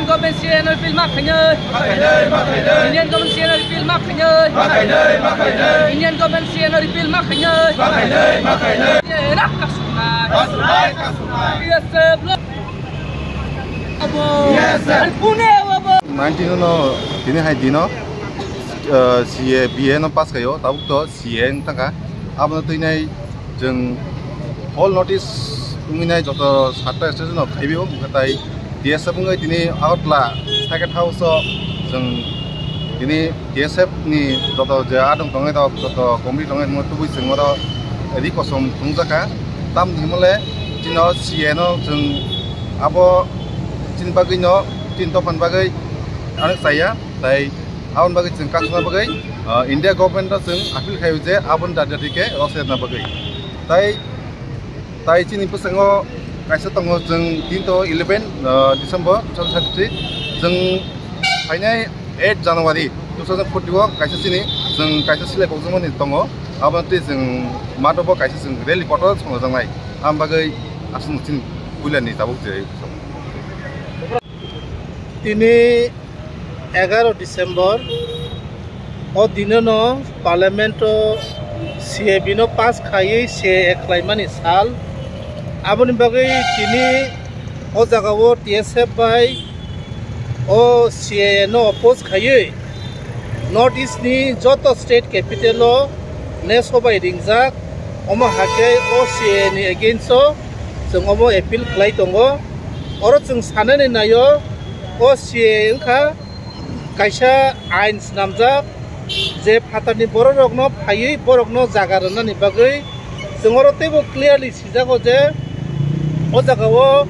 Indian government CA no repeal mak khanyơi. Indian government CA no repeal mak khanyơi. Indian government CA no repeal mak khanyơi. Ye rak kasunai. Yes sir. Abo. Yes sir. Pune abo. 19 no dini hai dino CA BA no pass kayo tabuk to CA tangka abno tuinai jeng all notice unginai joto sata station no khaibio katai DSF ngai dini outla second house jeng dini DSF ni joto ja adong tongai to joto komri tongai mo tu bui singoro edi kosom tungjaka tam dimole jino CA no jeng abo jin bagai no jin topan bagai anak saya tai abon bagai jeng kasna bagai India government jeng appeal khayu je abon dadadike roset na bagai tai chini pusango kaisa tongo jeng tinto 11 December 2023 jeng fainai 8 January 2041 kaisa chini jeng kaisa sile bokjomoni tongo abon te jeng madobo kaisa jeng rally portal songo jangnai am bagai asung chin bulani tabuk je tini 11 December o dinono parlamento CAB no pass khai se eklaimani sal aboni bagai tini o jagao TSF by o CA no oppose khai North East ni joto state capital lo N.E.S.O by ringjak omo hake o CA ni against o jeng omo appeal khlai tongo oro jeng sanani nayo o CA engkha kaisa ain namjak je phatarni borok no phai borok no jaga rani bagai jengoro tebo clearly sijago je o jagao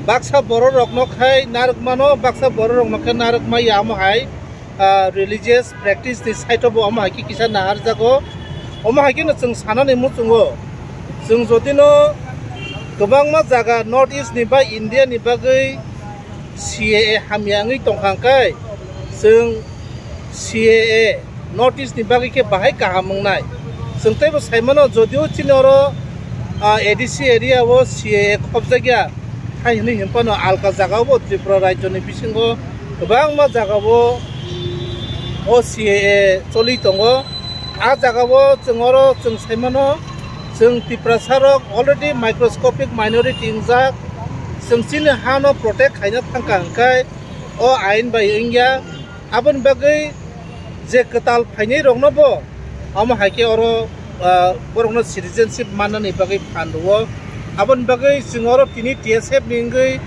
baksa borok no khai narukmano baksa borok no khai narukmai amo hai religious practice ni site of amo haki kisa nahar jago amo haki no jeng sanani muchungo jeng jodino gobangma jaga North East ni ba India ni bagai CAA hamyangi tongkhangkai jeng CAA North East ni bagi ke bahai kahamungnai jeng tebo saimano jodio chinoro ADC area wo CAA khobjagya haini himpano alka jaga wo Tripura rajyo ni bisingo gobangma jaga wo o CAA choli tongo a jaga wo jengoro jeng saimano jeng Tripura sarok already microscopic minority ingjak jeng chini hano protect khaina thangka hangkai o ain bai ingya abon bagai je ketal phainai rokno bo amo haike oro borokno citizenship manani bagai phanduo abon bagai jingoro tini TSF ningai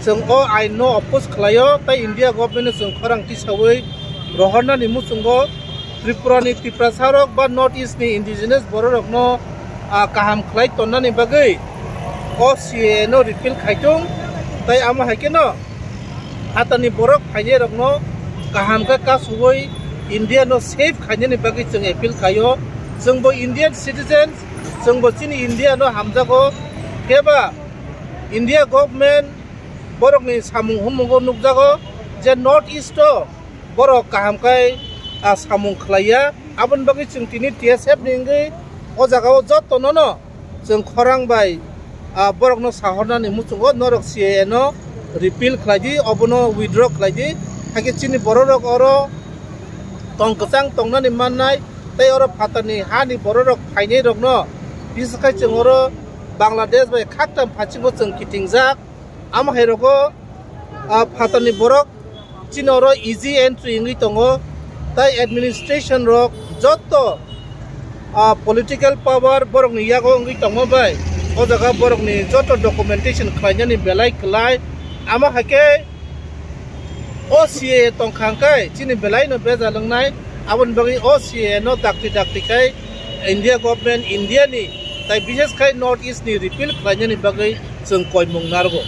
jeng o ain no oppose khlaio tai India government jeng Khorang Tisa oi rohana ni muchungo Tripura ni Tripura sarok ba North East ni indigenous borokno kaham khlai tonnani bagai o CA no repeal khaitung tai amo haike no atani borok phainai rokno kaham ka kasuboi India no safe khanyani bagi jeng appeal khayo jeng bo Indian citizens jeng bo chini India no hamjago keba India government borok ni samung humungo nukjago je North East to borok kaham kai samung khlaiya abon bagi jeng tini TSF ningai o jagao jotto no jeng Khorang bai borok no sahornani muchungo norok CA no repeal khlaidi obono withdraw khlaidi hake chini borok oro tong kesang tong nani manai tai oro phatani hani borok phainai rok no biskai jeng oro Bangladesh bai khaktam phachingo jeng kitingjak amo hairoko phatani borok chini oro easy entry ingi tongo tai administration rok jotto political power borok ni yago ingi tongo bai o jaga borok ni jotto documentation khlainani belai khlai amo hake o CA tongkhangkai chini belai no beja longnai abon bagi o CA no dakti kai India government India ni tai bises kai North East ni repeal khlainani bagai jeng koimung nargo